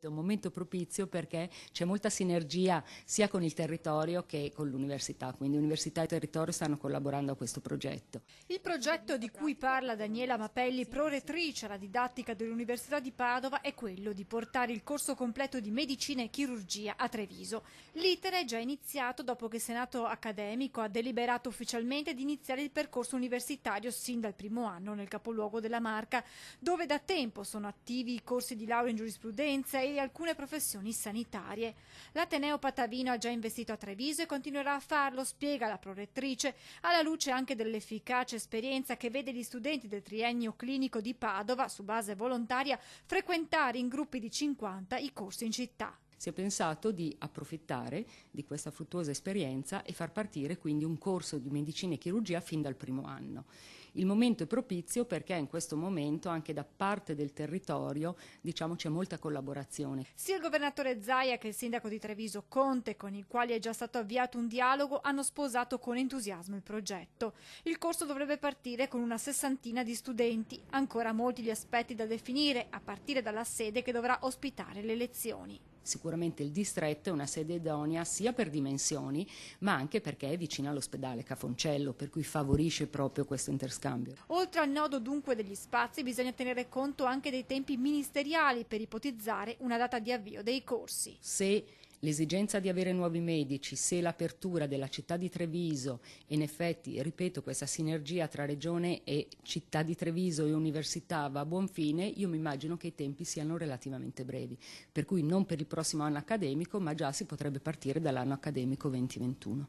È un momento propizio perché c'è molta sinergia sia con il territorio che con l'università, quindi università e territorio stanno collaborando a questo progetto. Il progetto di cui parla Daniela Mapelli, prorettrice alla didattica dell'Università di Padova, è quello di portare il corso completo di medicina e chirurgia a Treviso. L'iter è già iniziato dopo che il Senato accademico ha deliberato ufficialmente di iniziare il percorso universitario sin dal primo anno nel capoluogo della Marca, dove da tempo sono attivi i corsi di laurea in giurisprudenza e alcune professioni sanitarie. L'Ateneo Patavino ha già investito a Treviso e continuerà a farlo, spiega la prorettrice, alla luce anche dell'efficace esperienza che vede gli studenti del triennio clinico di Padova, su base volontaria, frequentare in gruppi di 50 i corsi in città. Si è pensato di approfittare di questa fruttuosa esperienza e far partire quindi un corso di medicina e chirurgia fin dal primo anno. Il momento è propizio perché in questo momento anche da parte del territorio c'è molta collaborazione. Sia il governatore Zaia che il sindaco di Treviso Conte, con i quali è già stato avviato un dialogo, hanno sposato con entusiasmo il progetto. Il corso dovrebbe partire con una 60ina di studenti, ancora molti gli aspetti da definire, a partire dalla sede che dovrà ospitare le lezioni. Sicuramente il distretto è una sede idonea sia per dimensioni, ma anche perché è vicino all'ospedale Cafoncello, per cui favorisce proprio questo interscambio. Oltre al nodo dunque degli spazi, bisogna tenere conto anche dei tempi ministeriali per ipotizzare una data di avvio dei corsi. Se l'esigenza di avere nuovi medici, se l'apertura della città di Treviso, in effetti, ripeto, questa sinergia tra regione e città di Treviso e università va a buon fine, io mi immagino che i tempi siano relativamente brevi, per cui non per il prossimo anno accademico, ma già si potrebbe partire dall'anno accademico 2021.